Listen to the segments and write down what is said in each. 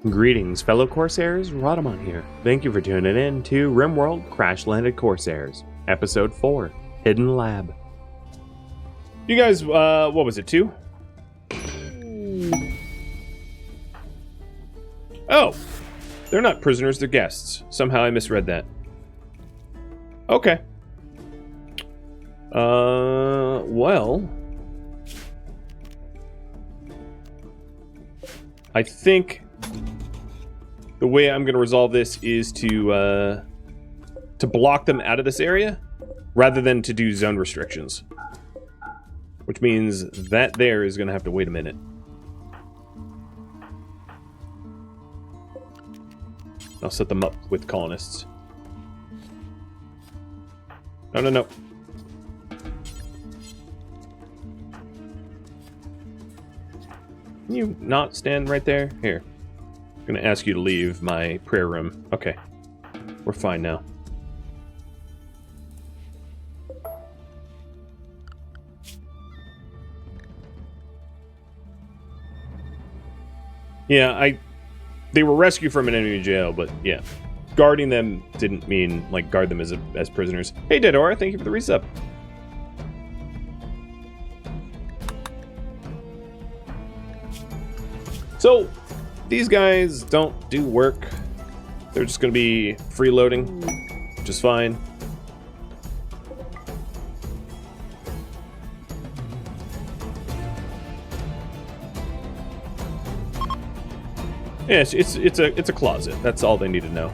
Greetings, fellow Corsairs, Rhadamant here. Thank you for tuning in to RimWorld Crashlanded Corsairs, Episode 4, Hidden Lab. You guys, what was it, 2? Oh! They're not prisoners, they're guests. Somehow I misread that. Okay. Well... I think... the way I'm going to resolve this is to block them out of this area, rather than to do zone restrictions. Which means that there is going to have to wait a minute. I'll set them up with colonists. No, no, no. Can you not stand right there? Here. I'm going to ask you to leave my prayer room. Okay. We're fine now. Yeah, they were rescued from an enemy jail, but yeah. Guarding them didn't mean, like, guard them as prisoners. Hey, Deadora, thank you for the resub. So, these guys don't do work. They're just going to be freeloading, which is fine. Yeah, it's a closet. That's all they need to know.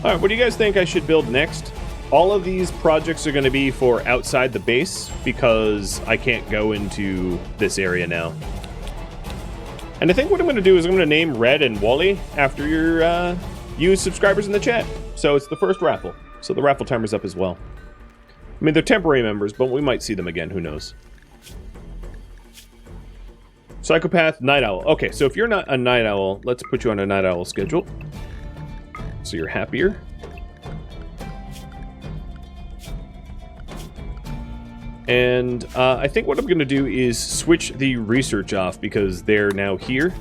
Alright, what do you guys think I should build next? All of these projects are going to be for outside the base, because I can't go into this area now. And I think what I'm going to do is I'm going to name Red and Wally after your you subscribers in the chat. So it's the first raffle. So the raffle timer's up as well. I mean, they're temporary members, but we might see them again, who knows. Psychopath, Night Owl. Okay, so if you're not a Night Owl, let's put you on a Night Owl schedule. So you're happier. And I think what I'm going to do is switch the research off because they're now here.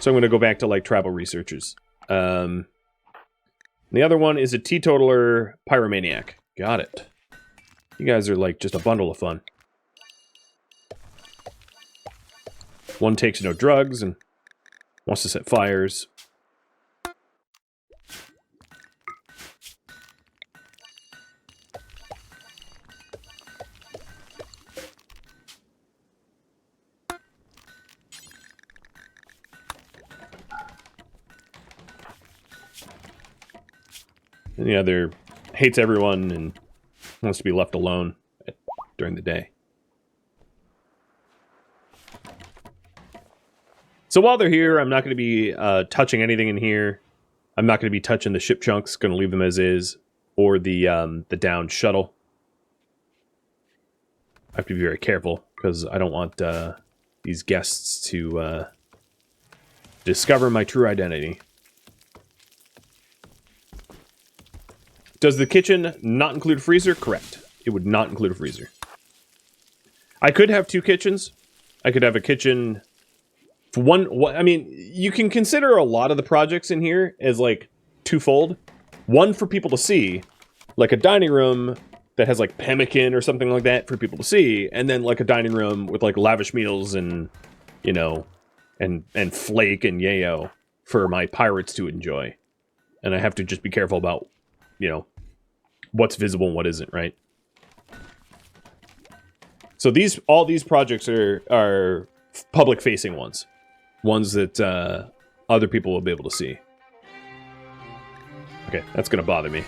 So I'm going to go back to, like, tribal researchers. The other one is a teetotaler pyromaniac. Got it. You guys are, like, just a bundle of fun. One takes no drugs and wants to set fires. And the other hates everyone and wants to be left alone during the day. So while they're here, I'm not going to be touching anything in here. I'm not going to be touching the ship chunks. Going to leave them as is, or the downed shuttle. I have to be very careful because I don't want these guests to discover my true identity. Does the kitchen not include a freezer? Correct. It would not include a freezer. I could have two kitchens. I could have a kitchen... for one, I mean, you can consider a lot of the projects in here as, like, twofold. One for people to see, like a dining room that has, like, pemmican or something like that for people to see, and then, like, a dining room with, like, lavish meals and, you know, and flake and yayo for my pirates to enjoy. And I have to just be careful about, you know, what's visible and what isn't, right? So all these projects are public-facing ones. Ones that other people will be able to see. Okay, that's gonna bother me.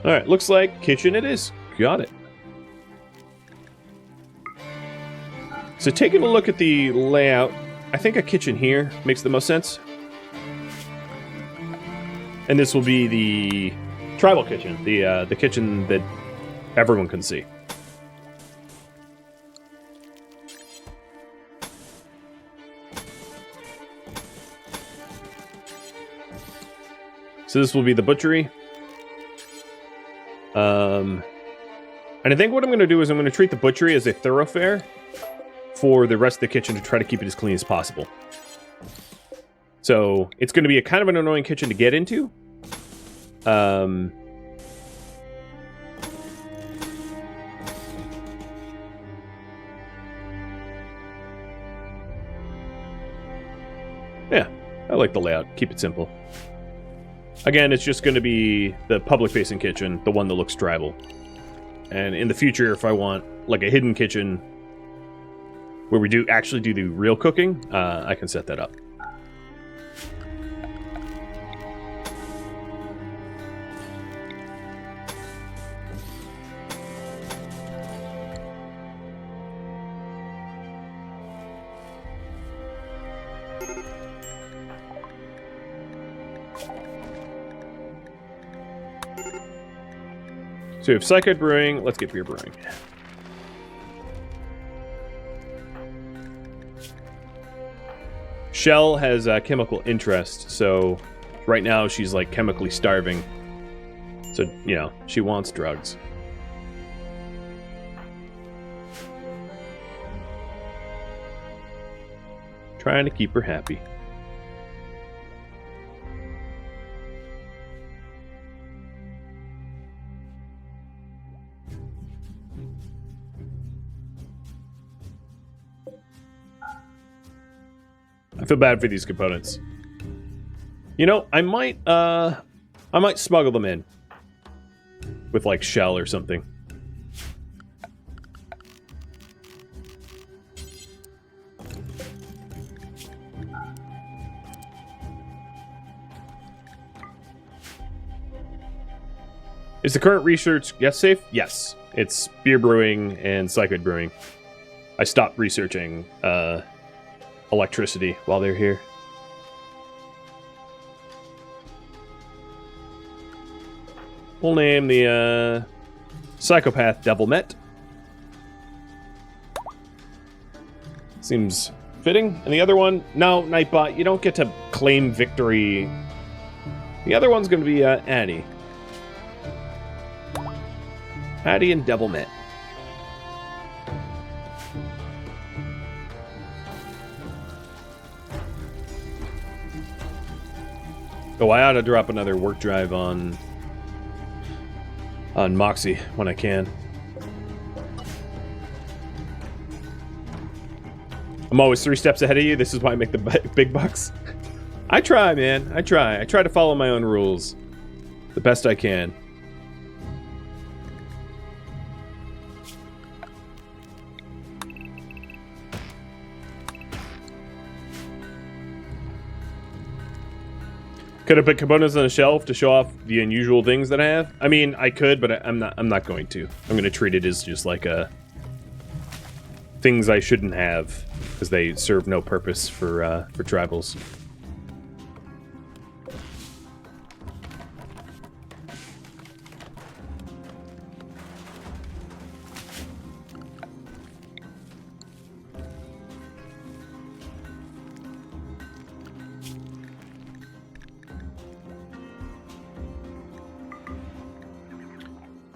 Alright, looks like kitchen it is. Got it. So taking a look at the layout, I think a kitchen here makes the most sense. And this will be the tribal kitchen, the kitchen that everyone can see. So this will be the butchery. And I think what I'm going to do is I'm going to treat the butchery as a thoroughfare for the rest of the kitchen to try to keep it as clean as possible. So it's going to be a kind of an annoying kitchen to get into. Yeah, I like the layout. Keep it simple. Again, it's just going to be the public-facing kitchen, the one that looks tribal. And in the future, if I want like a hidden kitchen where we do actually do the real cooking, I can set that up. So we have Psycho Brewing. Let's get beer brewing. Shell has chemical interest, so right now she's like chemically starving. So, you know, she wants drugs. Trying to keep her happy. I feel bad for these components. You know, I might smuggle them in with like shell or something. Is the current research safe? Yes. It's beer brewing and cyclid brewing. I stopped researching electricity while they're here. We'll name the psychopath Devilmet. Seems fitting. And the other one, no, Nightbot, you don't get to claim victory. The other one's going to be Addie. Addie and Devilmet. Oh, I ought to drop another work drive on Moxie when I can. I'm always 3 steps ahead of you. This is why I make the big bucks. I try, man. I try. I try to follow my own rules the best I can. Could I put components on a shelf to show off the unusual things that I have? I mean, I could, but I'm not going to. I'm going to treat it as just like things I shouldn't have because they serve no purpose for tribals.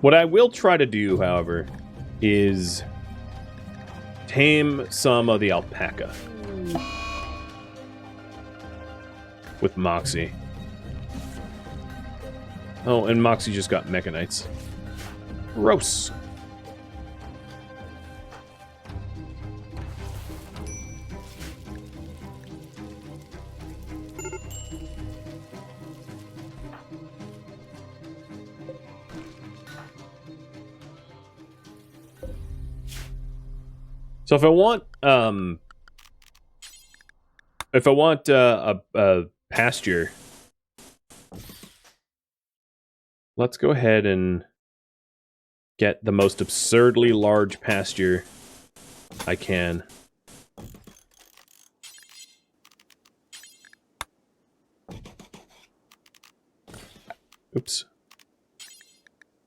What I will try to do, however, is tame some of the alpaca with Moxie. Oh, and Moxie just got mechanites. Gross. So if I want a pasture, let's go ahead and get the most absurdly large pasture I can. Oops.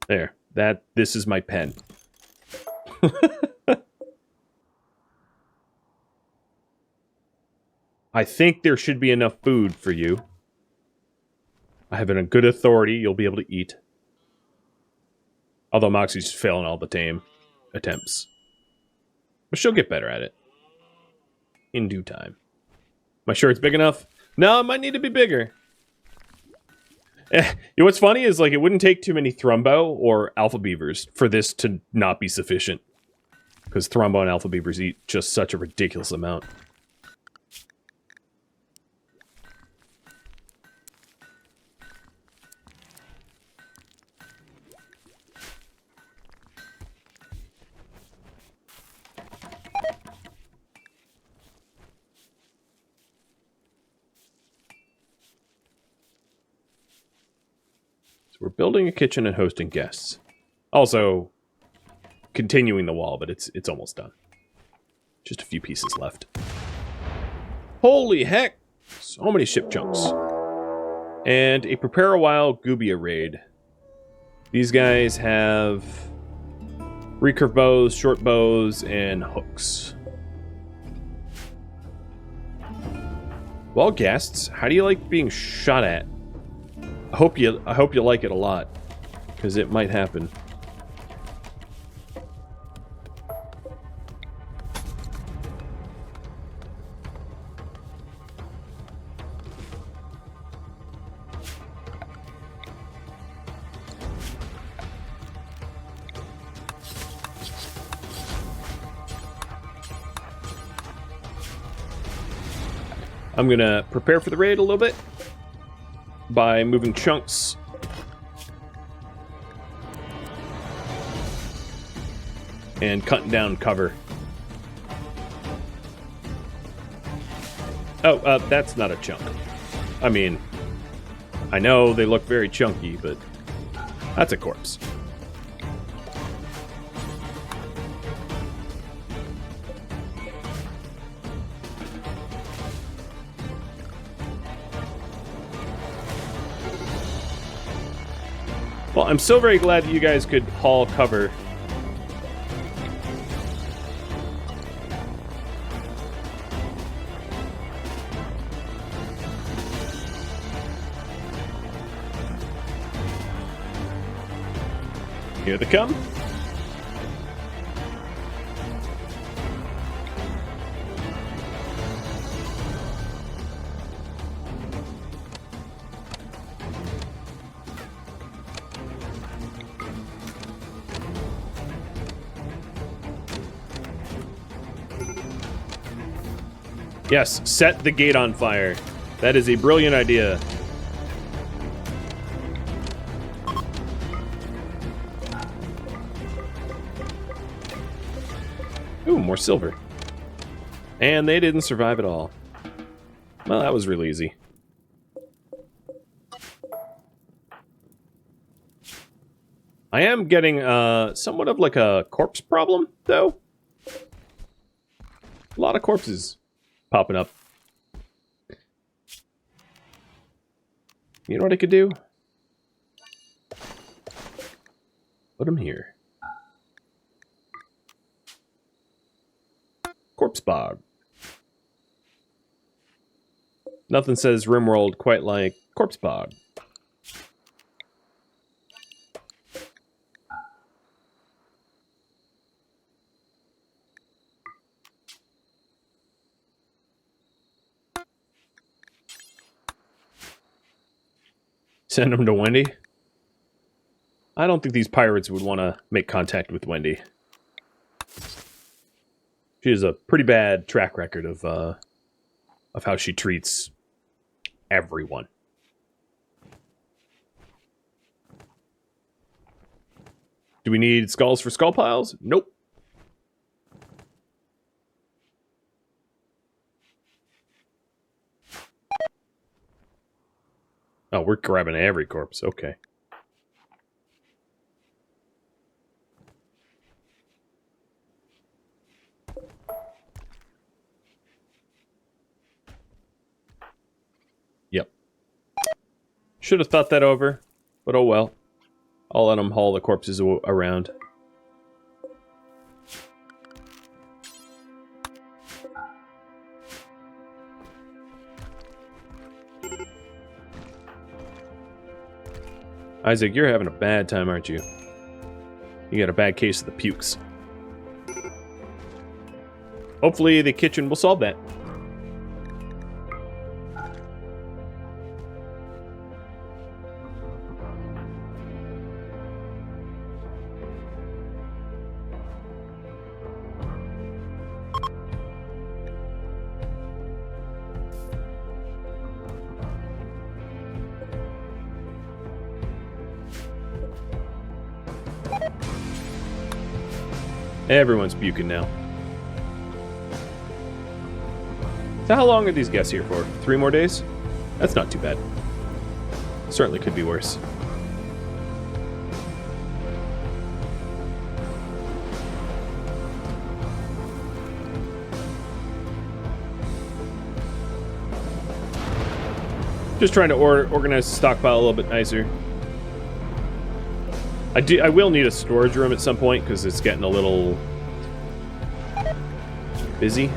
There. This is my pen. I think there should be enough food for you. I have a good authority. You'll be able to eat. Although Moxie's failing all the tame attempts. But she'll get better at it. In due time. Am I sure it's big enough? No, it might need to be bigger. You know what's funny is, like, it wouldn't take too many Thrumbo or Alpha Beavers for this to not be sufficient. Because Thrumbo and Alpha Beavers eat just such a ridiculous amount. We're building a kitchen and hosting guests. Also, continuing the wall, but it's almost done. Just a few pieces left. Holy heck! So many ship chunks. And a prepare a while Gubia raid. These guys have recurve bows, short bows, and hooks. Well, guests, how do you like being shot at? I hope you like it a lot, because it might happen. I'm gonna prepare for the raid a little bit by moving chunks. And cutting down cover. Oh, that's not a chunk. I mean, I know they look very chunky, but that's a corpse. Well, I'm so very glad that you guys could haul cover. Here they come. Yes, set the gate on fire. That is a brilliant idea. Ooh, more silver. And they didn't survive at all. Well, that was really easy. I am getting somewhat of like a corpse problem, though. A lot of corpses popping up. You know what I could do? Put them here. Corpse bog. Nothing says RimWorld quite like corpse bog. Send them to Wendy? I don't think these pirates would want to make contact with Wendy. She has a pretty bad track record of how she treats everyone. Do we need skulls for skull piles? Nope. Oh, we're grabbing every corpse. Okay. Yep. Should have thought that over, But oh well. I'll let them haul the corpses around. Isaac, you're having a bad time, aren't you? You got a bad case of the pukes. Hopefully the kitchen will solve that. Everyone's puking now. So how long are these guests here for? 3 more days? That's not too bad. Certainly could be worse. Just trying to organize the stockpile a little bit nicer. I will need a storage room at some point because it's getting a little busy.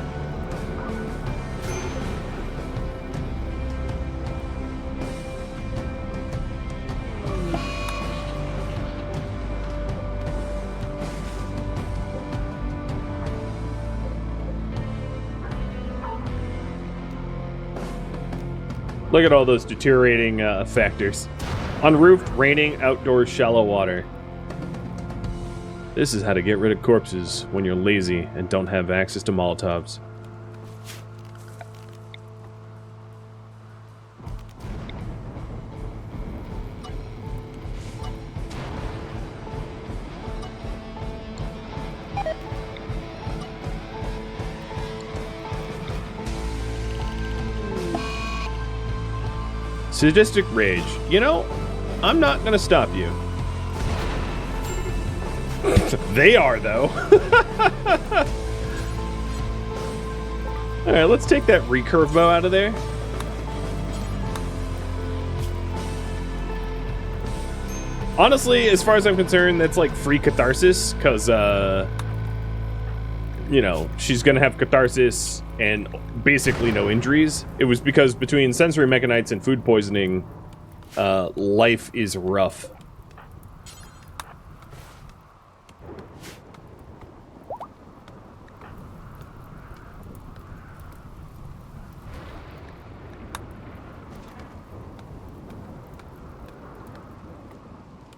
Look at all those deteriorating factors. Unroofed, raining, outdoors, shallow water. This is how to get rid of corpses when you're lazy and don't have access to Molotovs. Sadistic rage. You know, I'm not gonna stop you. They are, though. Alright, let's take that recurve bow out of there. Honestly, as far as I'm concerned, that's like free catharsis, because, you know, she's gonna have catharsis and basically no injuries. It was because between sensory mechanites and food poisoning, life is rough.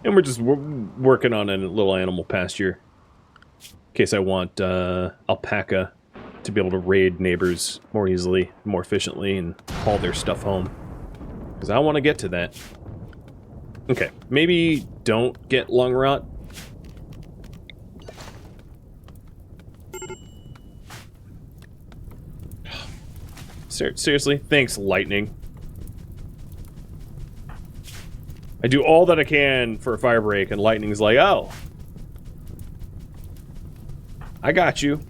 And we're just working on a little animal pasture. In case I want alpaca to be able to raid neighbors more easily, more efficiently, and haul their stuff home. Because I want to get to that. Okay, maybe don't get lung rot. Seriously? Thanks, lightning. I do all that I can for a fire break, and lightning's like, oh. I got you.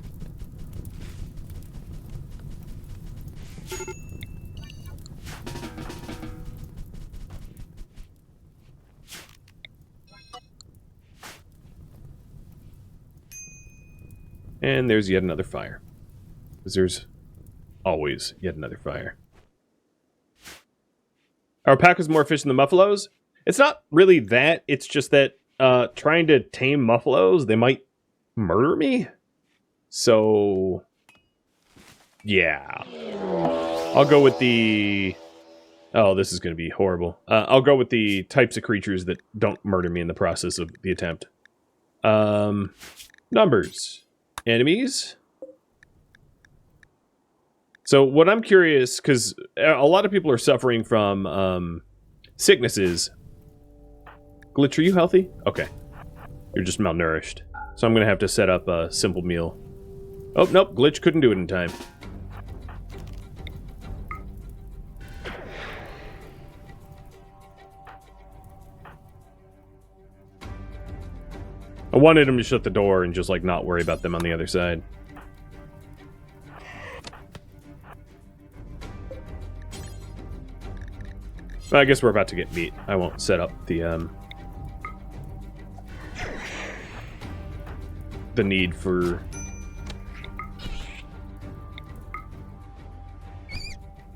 And there's yet another fire. Because there's always yet another fire. Are alpacas more efficient than buffaloes? It's not really that. It's just that trying to tame buffaloes, they might murder me. So, yeah. I'll go with the... Oh, this is going to be horrible. I'll go with the types of creatures that don't murder me in the process of the attempt. Numbers. Enemies. So what I'm curious, because a lot of people are suffering from sicknesses. Glitch, are you healthy? Okay. You're just malnourished. So I'm going to have to set up a simple meal. Oh, nope. Glitch couldn't do it in time. I wanted him to shut the door and just, like, not worry about them on the other side. Well, I guess we're about to get meat. I won't set up the need for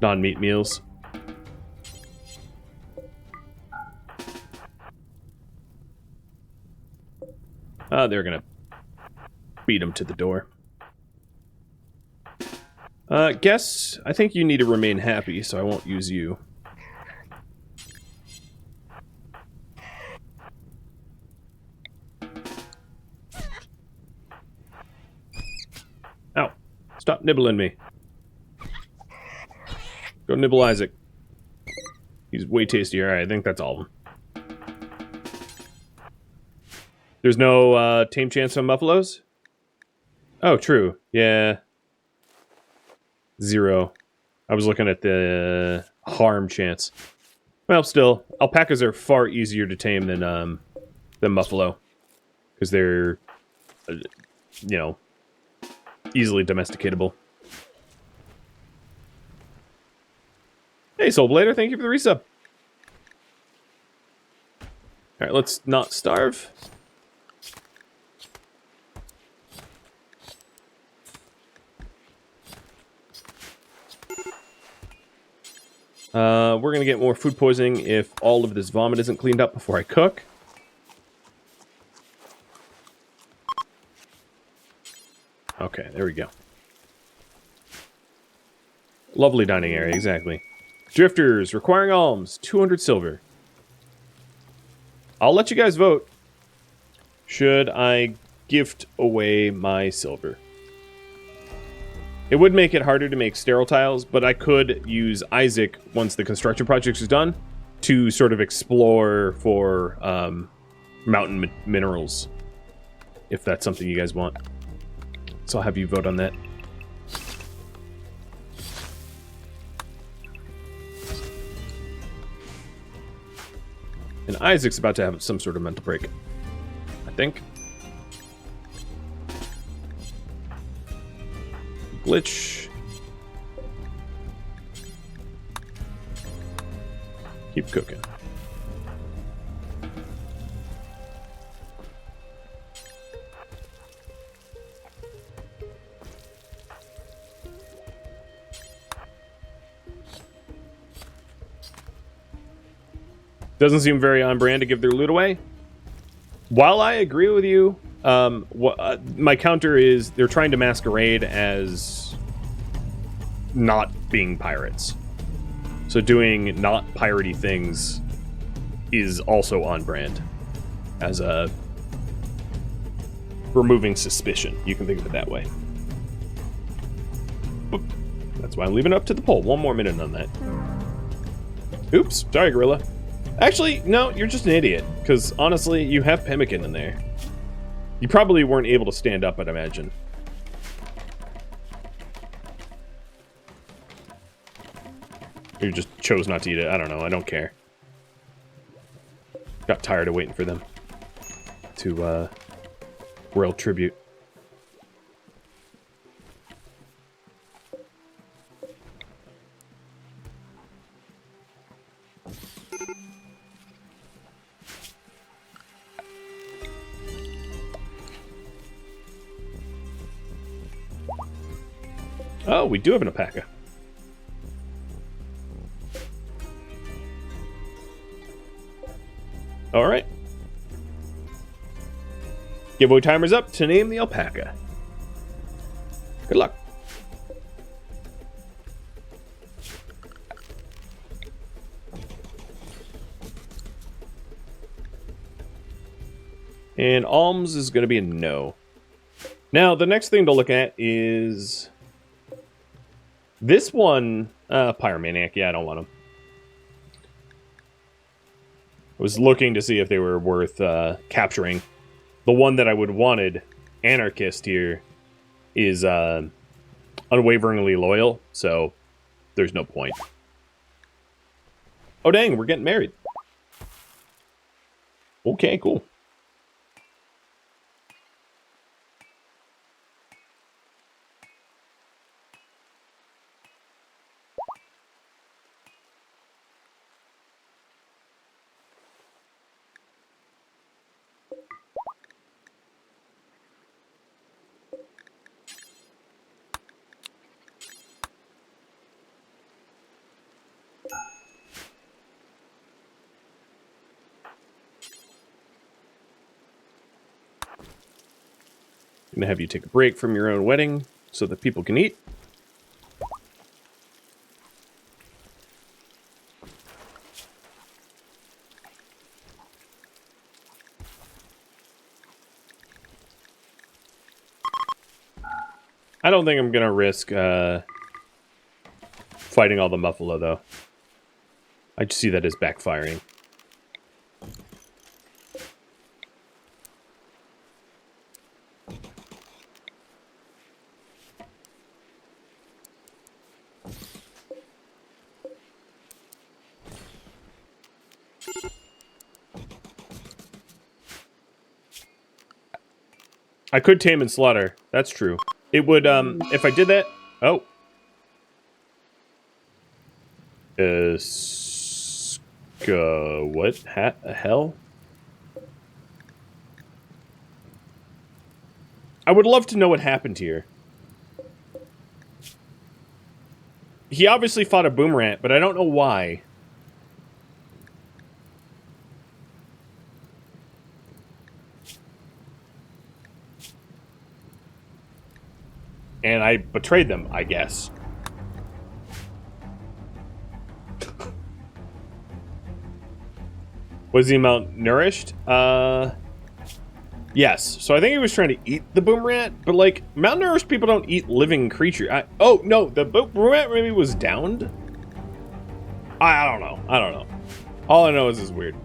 non-meat meals. They're gonna beat him to the door. Guess, I think you need to remain happy, so I won't use you. Ow. Stop nibbling me. Go nibble Isaac. He's way tastier. Alright, I think that's all of them. There's no tame chance on buffaloes? Oh, true. Yeah. 0. I was looking at the harm chance. Well, still, alpacas are far easier to tame than buffalo. Because they're, you know, easily domesticatable. Hey, Soulblader, thank you for the resub. Alright, let's not starve. We're gonna get more food poisoning if all of this vomit isn't cleaned up before I cook. Okay, there we go. Lovely dining area, exactly. Drifters, requiring alms, 200 silver. I'll let you guys vote. Should I gift away my silver? It would make it harder to make sterile tiles, but I could use Isaac, once the construction project is done, to sort of explore for mountain minerals, if that's something you guys want. So I'll have you vote on that. And Isaac's about to have some sort of mental break, I think. Glitch. Keep cooking. Doesn't seem very on brand to give their loot away. While I agree with you, my counter is they're trying to masquerade as not being pirates. So doing not piratey things is also on brand as a removing suspicion. You can think of it that way. Oop. That's why I'm leaving it up to the poll. 1 more minute on that. Oops, sorry, Gorilla. Actually, no, you're just an idiot. Because honestly, you have pemmican in there. You probably weren't able to stand up, I'd imagine. You just chose not to eat it. I don't know. I don't care. Got tired of waiting for them to royal tribute. Oh, we do have an alpaca. All right. Giveaway timer's up to name the alpaca. Good luck. And alms is going to be a no. Now, the next thing to look at is this one. Pyromaniac. Yeah, I don't want him. I was looking to see if they were worth capturing. The one that I would wanted, Anarchist here, is unwaveringly loyal, so there's no point. Oh dang, we're getting married. Okay, cool. Gonna have you take a break from your own wedding so that people can eat. I don't think I'm gonna risk fighting all the Muffalo, though. I just see that as backfiring. I could tame and slaughter. That's true. It would, if I did that... Oh. What? Hell? I would love to know what happened here. He obviously fought a boomerang, but I don't know why. And I betrayed them, I guess. Was he malnourished? Yes. So I think he was trying to eat the boomerang, but like, malnourished people don't eat living creature. Oh, no, the boomerang maybe was downed? I don't know. I don't know. All I know is it's weird.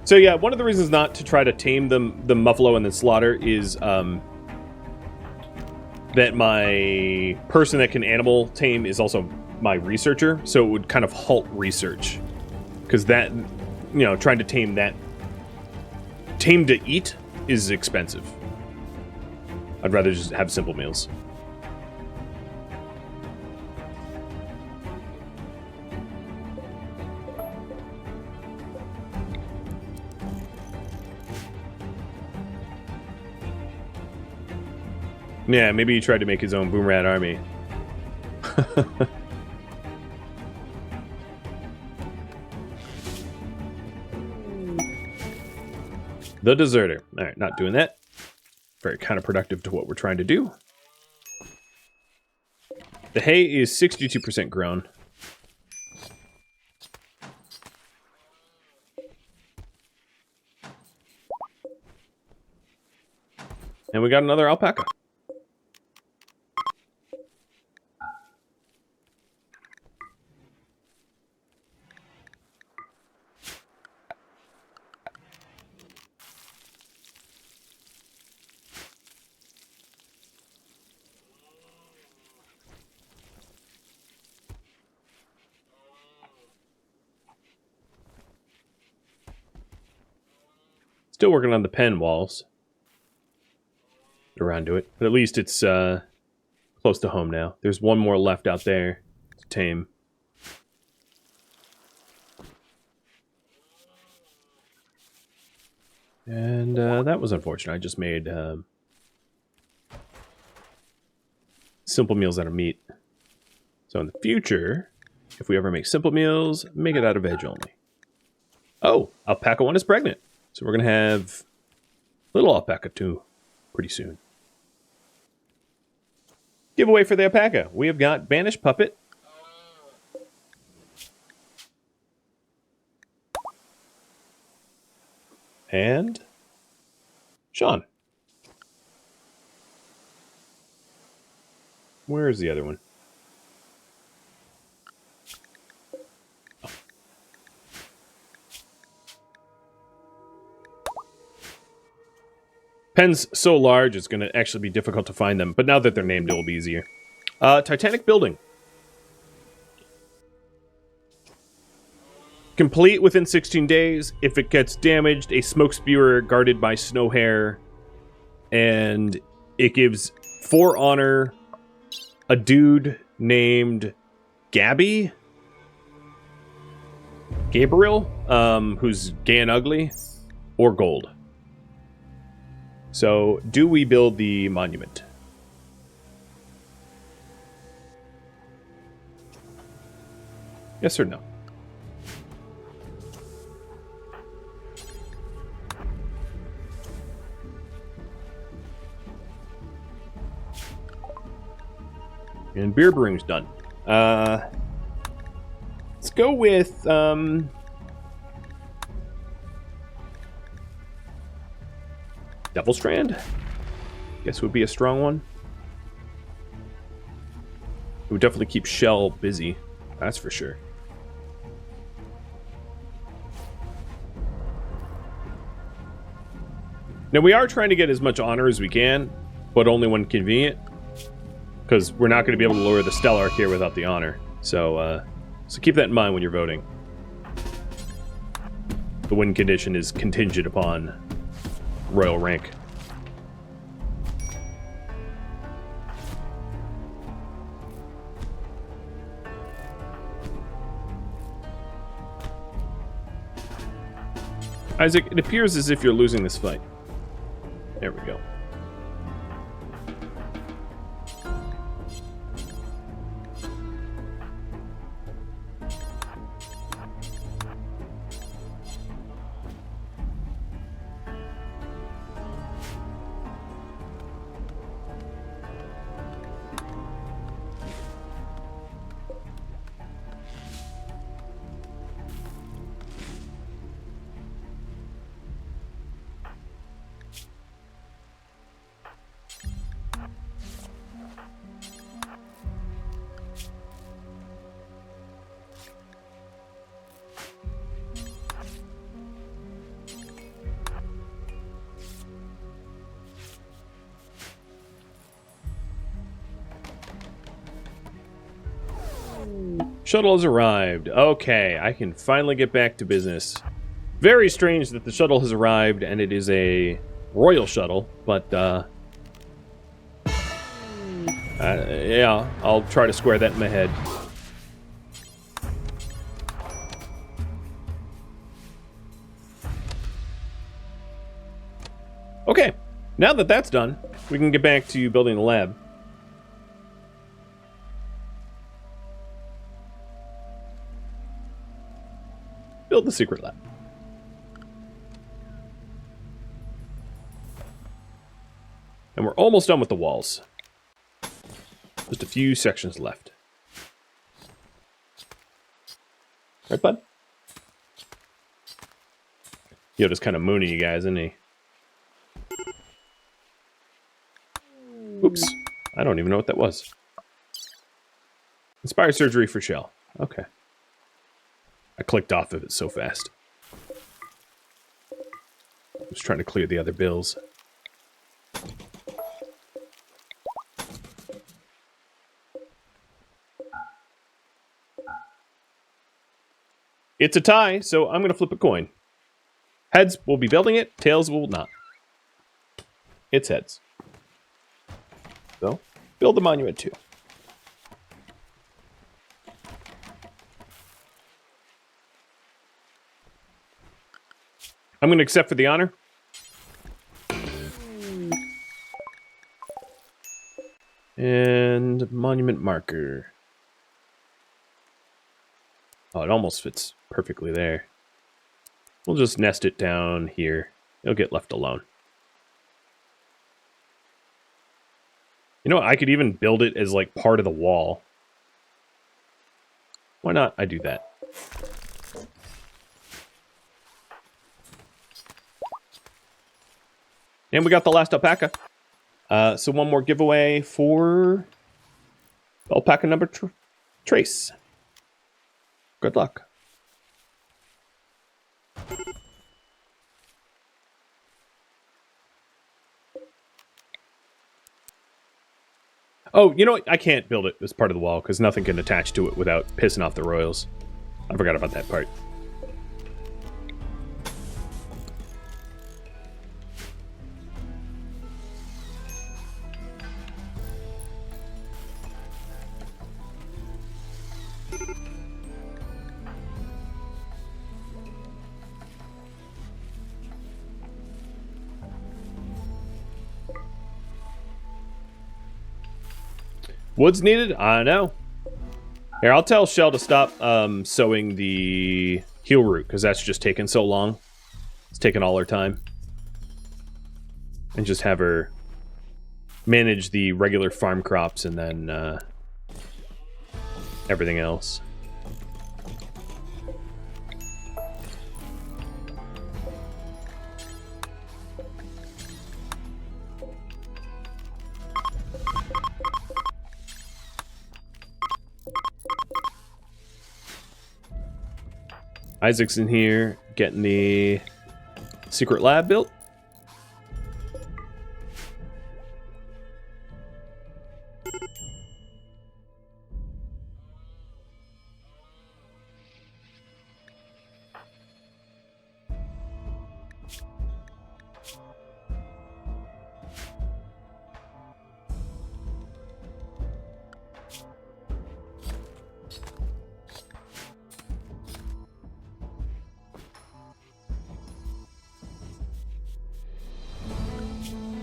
So yeah, one of the reasons not to try to tame the Muffalo and then slaughter is, that my person that can animal tame is also my researcher, so it would kind of halt research. Because that, you know, trying to tame that... Tame to eat is expensive. I'd rather just have simple meals. Yeah, maybe he tried to make his own boomerang army. The deserter. Alright, not doing that. Very counterproductive to what we're trying to do. The hay is 62% grown. And we got another alpaca. Still working on the pen walls. Around to it. But at least it's close to home now. There's one more left out there to tame. And that was unfortunate. I just made simple meals out of meat. So in the future, if we ever make simple meals, make it out of veg only. Oh, alpaca 1 is pregnant. So we're going to have little alpaca 2 pretty soon. Giveaway for the alpaca. We have got Banished Puppet. And Sean. Where is the other one? Oh. Pens so large, it's going to actually be difficult to find them. But now that they're named, it will be easier. Titanic building. Complete within 16 days. If it gets damaged, a smoke spewer guarded by snow hare. And it gives 4 honor a dude named Gabriel, who's gay and ugly, or gold. So, do we build the monument? Yes or no? And beer brewing's done. Let's go with Devil Strand. Guess would be a strong one. It would definitely keep Shell busy. That's for sure. Now we are trying to get as much honor as we can, but only when convenient. Because we're not going to be able to lower the Stellarch here without the honor. So keep that in mind when you're voting. The win condition is contingent upon royal rank. Isaac, it appears as if you're losing this fight. There we go. Shuttle has arrived. Okay, I can finally get back to business. Very strange that the shuttle has arrived and it is a royal shuttle, but yeah, I'll try to square that in my head. Okay, now that that's done, we can get back to building the lab. Build the secret lab. And we're almost done with the walls. Just a few sections left. Right, bud? Yoda's kind of mooning you guys, isn't he? Oops. I don't even know what that was. Inspire surgery for Shell. Okay. I clicked off of it so fast. I was trying to clear the other bills. It's a tie, so I'm going to flip a coin. Heads will be building it, tails will not. It's heads. So, build the monument too. I'm going to accept for the honor. And monument marker. Oh, it almost fits perfectly there. We'll just nest it down here. It'll get left alone. You know what? I could even build it as like part of the wall. Why not? I do that. And we got the last alpaca. So one more giveaway for alpaca number trace. Good luck. Oh, you know what? I can't build it as part of the wall because nothing can attach to it without pissing off the royals. I forgot about that part. Wood's needed? I know. Here, I'll tell Shell to stop sowing the heal root, because that's just taking so long. It's taking all her time. And just have her manage the regular farm crops, and then everything else. Isaac's in here getting the secret lab built.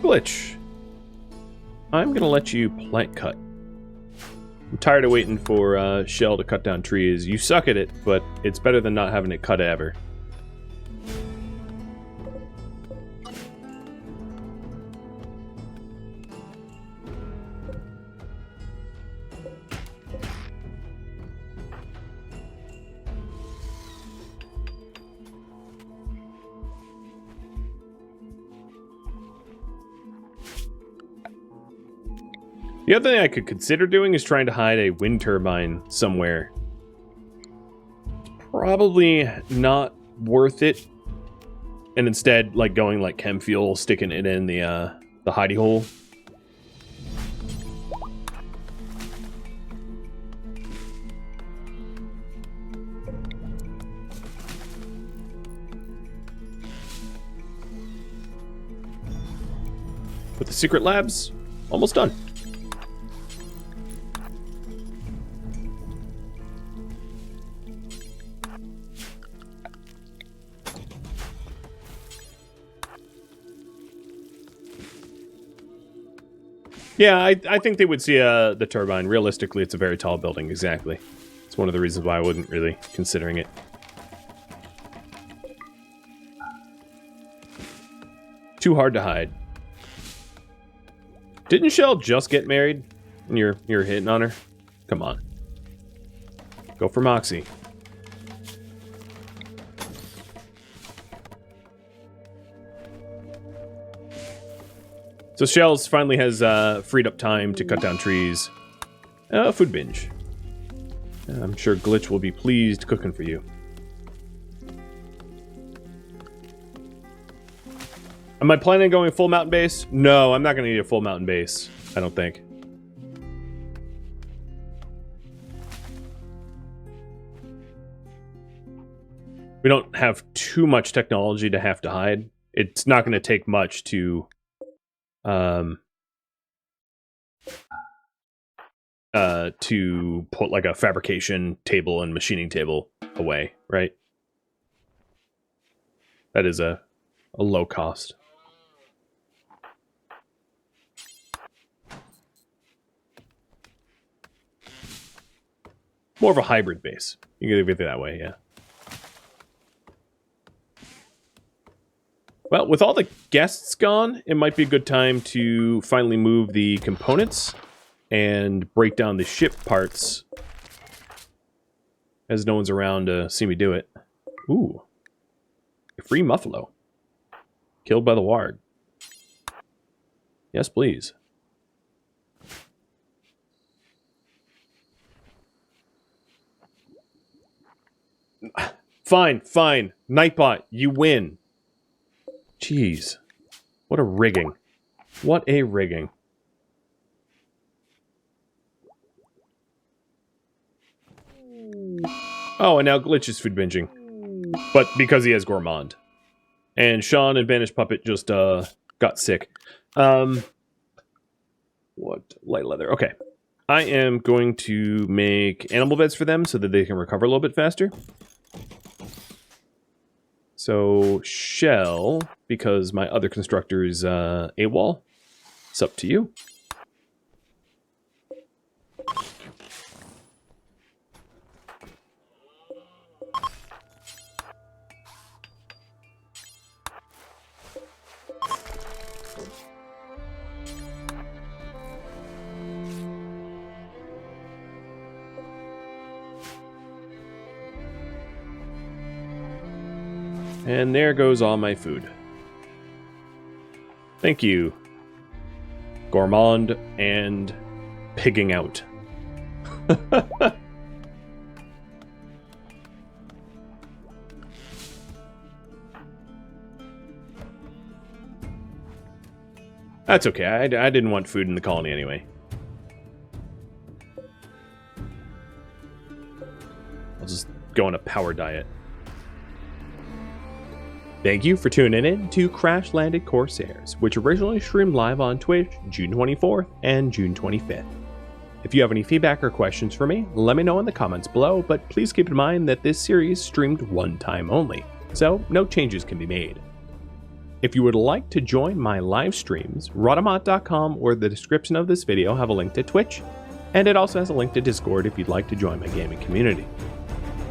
Glitch. I'm gonna let you plant cut. I'm tired of waiting for Shell to cut down trees. You suck at it, but it's better than not having it cut ever. The other thing I could consider doing is trying to hide a wind turbine somewhere. Probably not worth it. And instead, like, going like chem fuel, sticking it in the hidey hole. But the secret lab's almost done. Yeah, I think they would see the turbine. Realistically, it's a very tall building, exactly. It's one of the reasons why I wasn't really considering it. Too hard to hide. Didn't Shell just get married? And you're hitting on her? Come on. Go for Moxie. So Shells finally has freed up time to cut down trees. Food binge. I'm sure Glitch will be pleased cooking for you. Am I planning on going full mountain base? No, I'm not going to need a full mountain base. I don't think. We don't have too much technology to have to hide. It's not going to take much to put like a fabrication table and machining table away, right? That is a low cost. More of a hybrid base. You can leave it that way, yeah. Well, with all the guests gone, it might be a good time to finally move the components and break down the ship parts, as no one's around to see me do it. Ooh. A free Muffalo. Killed by the Ward. Yes, please. Fine, fine. Nightbot, you win. Jeez. What a rigging. What a rigging. Oh, and now Glitch is food binging. But because he has Gourmand. And Sean and Banished Puppet just got sick. What? Light leather. Okay. I am going to make animal beds for them so that they can recover a little bit faster. So, Shell, because my other constructor is AWOL, it's up to you. And there goes all my food. Thank you, gourmand and pigging out. That's okay. I didn't want food in the colony anyway. I'll just go on a power diet. Thank you for tuning in to Crashlanded Corsairs, which originally streamed live on Twitch June 24th and June 25th. If you have any feedback or questions for me, let me know in the comments below, but please keep in mind that this series streamed one time only, so no changes can be made. If you would like to join my live streams, Rhadamant.com or the description of this video have a link to Twitch, and it also has a link to Discord if you'd like to join my gaming community.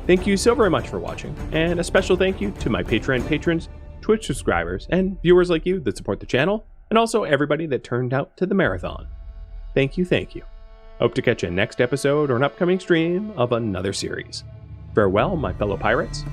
Thank you so very much for watching, and a special thank you to my Patreon patrons, Twitch subscribers, and viewers like you that support the channel, and also everybody that turned out to the marathon. Thank you, thank you. Hope to catch you next episode or an upcoming stream of another series. Farewell, my fellow pirates,